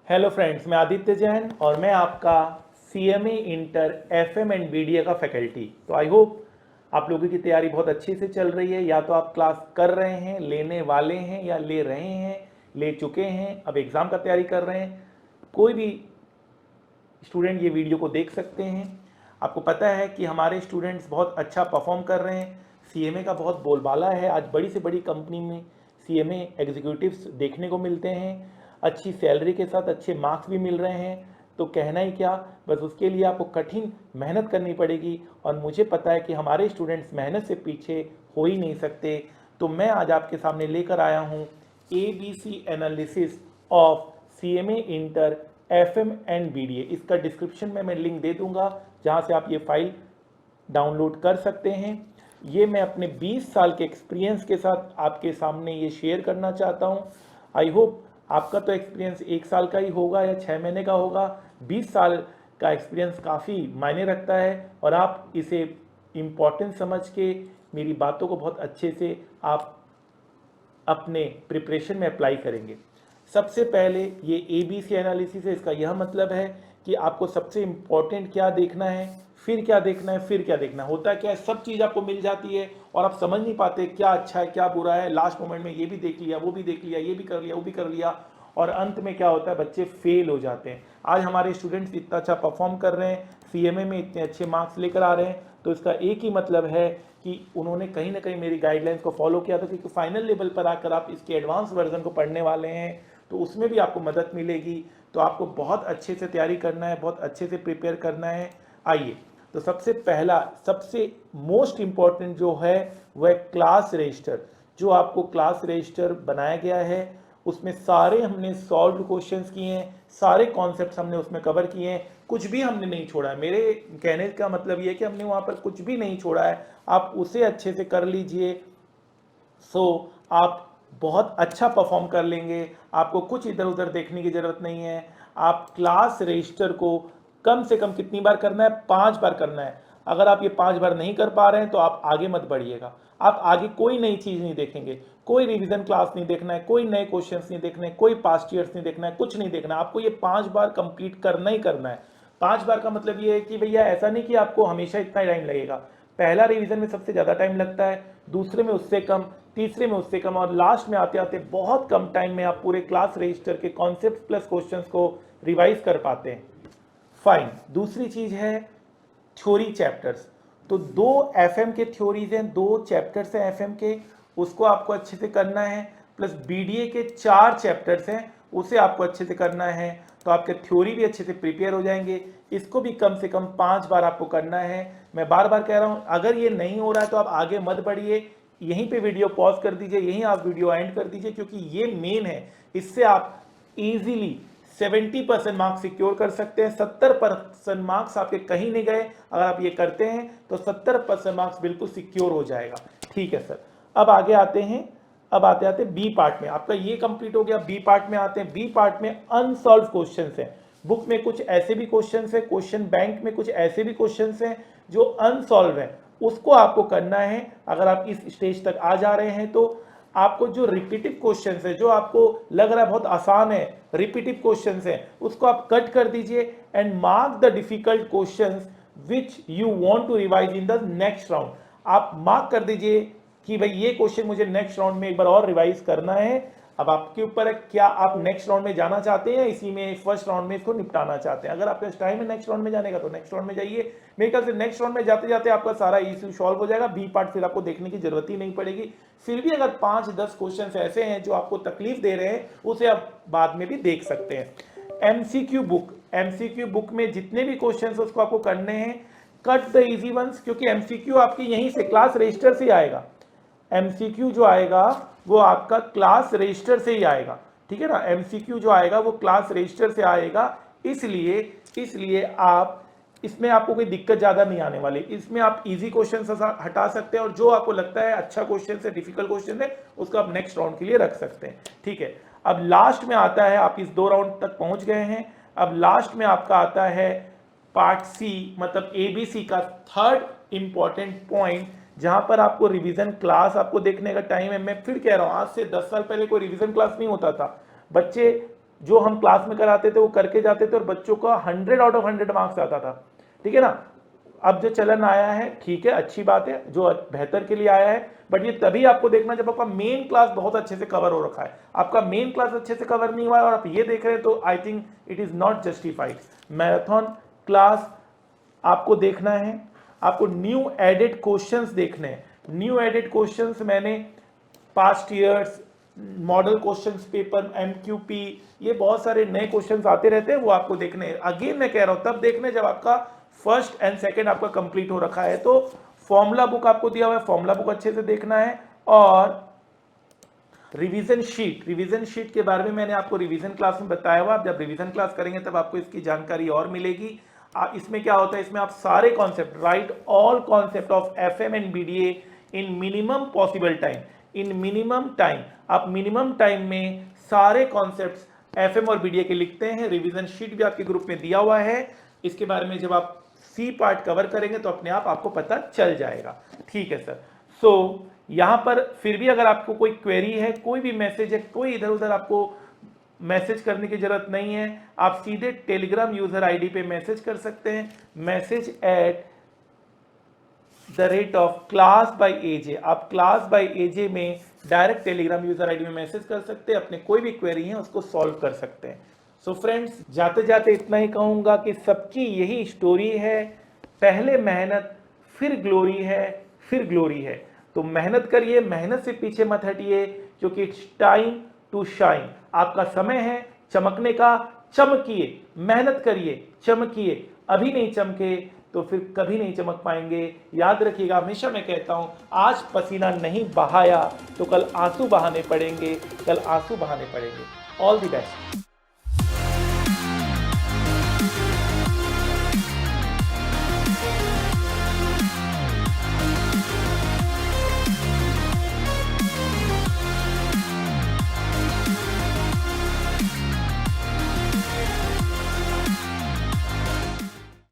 Hello friends, मैं आदित्य जैन और मैं आपका CMA inter FM and BDA का फैकल्टी। तो आई होप आप लोगों की तैयारी बहुत अच्छी से चल रही है। या तो आप क्लास कर रहे हैं, लेने वाले हैं, या ले रहे हैं, ले चुके हैं, अब एग्ज़ाम का तैयारी कर रहे हैं। कोई भी स्टूडेंट ये वीडियो को देख सकते हैं। आपको पता है कि हमारे स्टूडेंट्स बहुत अच्छा परफॉर्म कर रहे हैं। CMA का बहुत बोलबाला है। आज बड़ी से बड़ी कंपनी में CMA एग्जीक्यूटिव्स देखने को मिलते हैं। अच्छी सैलरी के साथ अच्छे मार्क्स भी मिल रहे हैं। तो कहना ही क्या, बस उसके लिए आपको कठिन मेहनत करनी पड़ेगी। और मुझे पता है कि हमारे स्टूडेंट्स मेहनत से पीछे हो ही नहीं सकते। तो मैं आज आपके सामने लेकर आया हूँ ABC analysis of CMA inter FM and BDA। इसका डिस्क्रिप्शन में मैं लिंक दे दूंगा जहाँ से आप ये फाइल डाउनलोड कर सकते हैं। ये मैं अपने 20 साल के एक्सपीरियंस के साथ आपके सामने ये शेयर करना चाहता हूँ। आई होप आपका तो एक्सपीरियंस 1 साल का ही होगा या 6 महीने का होगा। 20 साल का एक्सपीरियंस काफ़ी मायने रखता है और आप इसे इम्पॉर्टेंट समझ के मेरी बातों को बहुत अच्छे से आप अपने प्रिपरेशन में अप्लाई करेंगे। सबसे पहले ये ABC एनालिसिस है। इसका यह मतलब है कि आपको सबसे इम्पोर्टेंट क्या देखना है, फिर क्या देखना है, फिर क्या देखना है। होता क्या है, सब चीज़ आपको मिल जाती है और आप समझ नहीं पाते क्या अच्छा है क्या बुरा है। लास्ट मोमेंट में ये भी देख लिया, वो भी देख लिया, ये भी कर लिया, वो भी कर लिया, और अंत में क्या होता है, बच्चे फेल हो जाते हैं। आज हमारे स्टूडेंट्स इतना अच्छा परफॉर्म कर रहे हैं, CMA में इतने अच्छे मार्क्स लेकर आ रहे हैं, तो इसका एक ही मतलब है कि उन्होंने कहीं ना कहीं मेरी गाइडलाइंस को फॉलो किया था। क्योंकि फाइनल लेवल पर आकर आप इसके एडवांस वर्जन को पढ़ने वाले हैं तो उसमें भी आपको मदद मिलेगी। तो आपको बहुत अच्छे से तैयारी करना है, बहुत अच्छे से प्रिपेयर करना है। आइए, तो सबसे पहला, सबसे मोस्ट इम्पॉर्टेंट जो है वह क्लास रजिस्टर। जो आपको क्लास रजिस्टर बनाया गया है उसमें सारे हमने सॉल्व क्वेश्चंस किए हैं, सारे कॉन्सेप्ट्स हमने उसमें कवर किए हैं, कुछ भी हमने नहीं छोड़ा है। मेरे कहने का मतलब ये है कि हमने वहाँ पर कुछ भी नहीं छोड़ा है। आप उसे अच्छे से कर लीजिए, सो आप बहुत अच्छा परफॉर्म कर लेंगे। आपको कुछ इधर उधर देखने की ज़रूरत नहीं है। आप क्लास रजिस्टर को कम से कम कितनी बार करना है, 5 बार करना है। अगर आप ये 5 बार नहीं कर पा रहे हैं तो आप आगे मत बढ़िएगा। आप आगे कोई नई चीज़ नहीं देखेंगे, कोई रिवीजन क्लास नहीं देखना है, कोई नए क्वेश्चंस नहीं देखने, कोई पास्ट ईयर्स नहीं देखना है, कुछ नहीं देखना। आपको ये 5 बार कंप्लीट करना ही करना है। 5 बार का मतलब ये है कि भैया ऐसा नहीं कि आपको हमेशा इतना टाइम लगेगा। पहला रिवीजन में सबसे ज़्यादा टाइम लगता है, दूसरे में उससे कम, तीसरे में उससे कम, और लास्ट में आते आते बहुत कम टाइम में आप पूरे क्लास रजिस्टर के कॉन्सेप्ट प्लस क्वेश्चंस को रिवाइज कर पाते हैं। फाइन। दूसरी चीज़ है थ्योरी चैप्टर्स। तो 2 FM के थ्योरीज हैं, 2 चैप्टर्स हैं FM के, उसको आपको अच्छे से करना है। प्लस BDA के 4 चैप्टर्स हैं, उसे आपको अच्छे से करना है। तो आपके थ्योरी भी अच्छे से प्रिपेयर हो जाएंगे। इसको भी कम से कम 5 बार आपको करना है। मैं बार बार कह रहा हूँ, अगर ये नहीं हो रहा है तो आप आगे मत बढ़िए, यहीं पे वीडियो पॉज कर दीजिए, यहीं आप वीडियो एंड कर दीजिए, क्योंकि ये मेन है। इससे आप इजीली 70% मार्क्स सिक्योर कर सकते हैं। 70% मार्क्स आपके कहीं नहीं गए। अगर आप ये करते हैं तो 70% मार्क्स बिल्कुल सिक्योर हो जाएगा। ठीक है सर। अब आगे आते हैं, अब आते आते बी पार्ट में। आपका ये कंप्लीट हो गया। बी पार्ट में आते हैं। बी पार्ट में अनसॉल्व क्वेश्चंस हैं। बुक में कुछ ऐसे भी क्वेश्चंस हैं, क्वेश्चन बैंक में कुछ ऐसे भी क्वेश्चंस हैं जो अनसॉल्व हैं, उसको आपको करना है। अगर आप इस स्टेज तक आ जा रहे हैं तो आपको जो रिपीटिव क्वेश्चंस है, जो आपको लग रहा है बहुत आसान है, रिपीटिव क्वेश्चंस है, उसको आप कट कर दीजिए and mark the difficult questions which you want to revise in the next round. आप मार्क कर दीजिए कि भाई ये क्वेश्चन मुझे नेक्स्ट राउंड में एक बार और रिवाइज करना है। अब आपके ऊपर है, क्या आप नेक्स्ट राउंड में जाना चाहते हैं, इसी में फर्स्ट राउंड में इसको निपटाना चाहते हैं। अगर आपके पास टाइम है नेक्स्ट राउंड में जाने का तो नेक्स्ट राउंड में जाइए। मेरे ख्याल से नेक्स्ट राउंड में जाते जाते आपका सारा इश्यू सॉल्व हो जाएगा। बी पार्ट फिर आपको देखने की जरूरत ही नहीं पड़ेगी। फिर भी अगर 5-10 क्वेश्चन ऐसे हैं जो आपको तकलीफ दे रहे हैं, उसे आप बाद में भी देख सकते हैं। MCQ बुक, MCQ बुक में जितने भी क्वेश्चन उसको आपको करने हैं, कट द इजी वंस, क्योंकि MCQ आपकी यहीं से क्लास रजिस्टर से ही आएगा। MCQ जो आएगा वो आपका क्लास रजिस्टर से ही आएगा। ठीक है ना, MCQ जो आएगा वो क्लास रजिस्टर से आएगा। इसलिए आप इसमें आपको कोई दिक्कत ज़्यादा नहीं आने वाली। इसमें आप इजी क्वेश्चन हटा सकते हैं और जो आपको लगता है अच्छा क्वेश्चन है, डिफिकल्ट क्वेश्चन है, उसको आप नेक्स्ट राउंड के लिए रख सकते हैं। ठीक है। अब लास्ट में आता है, आप इस 2 राउंड तक पहुंच गए हैं। अब लास्ट में आपका आता है पार्ट C, मतलब ABC का थर्ड इंपॉर्टेंट पॉइंट, जहां पर आपको रिवीजन क्लास आपको देखने का टाइम है। मैं फिर कह रहा हूं, आज से 10 साल पहले कोई रिवीजन क्लास नहीं होता था। बच्चे जो हम क्लास में कराते थे वो करके जाते थे और बच्चों का 100 आउट ऑफ 100 मार्क्स आता था, ठीक है ना। अब जो चलन आया है, ठीक है, अच्छी बात है, जो बेहतर के लिए आया है, बट ये तभी आपको देखना जब आपका मेन क्लास बहुत अच्छे से कवर हो रखा है। आपका मेन क्लास अच्छे से कवर नहीं हुआ है और आप ये देख रहे हैं तो I think it is not justified. Marathon class आपको देखना है, आपको न्यू एडेड क्वेश्चंस देखने हैं। न्यू एडेड क्वेश्चंस मैंने past years, model questions paper, MQP, ये बहुत सारे नए क्वेश्चंस आते रहते हैं, वो आपको देखने हैं। अगेन मैं कह रहा हूं तब देखने जब आपका फर्स्ट एंड सेकंड आपका कंप्लीट हो रखा है। तो फॉर्मूला बुक आपको दिया हुआ है, फॉर्मूला बुक अच्छे से देखना है। और रिवीजन शीट के बारे में मैंने आपको रिवीजन क्लास में बताया हुआ, आप जब रिवीजन क्लास करेंगे तब आपको इसकी जानकारी और मिलेगी। इसमें क्या होता है, इसमें आप सारे concept, right all concept of FM and BDA in minimum possible time, in minimum time, आप मिनिमम टाइम में सारे कॉन्सेप्ट्स एफएम और बीडीए के लिखते हैं। रिवीजन शीट भी आपके ग्रुप में दिया हुआ है, इसके बारे में जब आप सी पार्ट कवर करेंगे तो अपने आप आपको पता चल जाएगा, ठीक है सर। सो यहां पर फिर भी अगर आपको कोई क्वेरी है, कोई भी मैसेज है, कोई इधर उधर आपको मैसेज करने की जरूरत नहीं है, आप सीधे टेलीग्राम यूजर आईडी पे मैसेज कर सकते हैं, message@class_by_aj। आप क्लास बाय एजे में डायरेक्ट टेलीग्राम यूजर आईडी में मैसेज कर सकते हैं, अपने कोई भी क्वेरी है उसको सॉल्व कर सकते हैं। सो फ्रेंड्स, जाते जाते इतना ही कहूंगा कि सबकी यही स्टोरी है, पहले मेहनत फिर ग्लोरी है, फिर ग्लोरी है। तो मेहनत करिए, मेहनत से पीछे मत हटिए, क्योंकि इट्स टाइम टू शाइन। आपका समय है चमकने का, चमकिए, मेहनत करिए, चमकिए। अभी नहीं चमके तो फिर कभी नहीं चमक पाएंगे। याद रखिएगा, हमेशा मैं कहता हूं, आज पसीना नहीं बहाया तो कल आंसू बहाने पड़ेंगे, कल आंसू बहाने पड़ेंगे। All the best.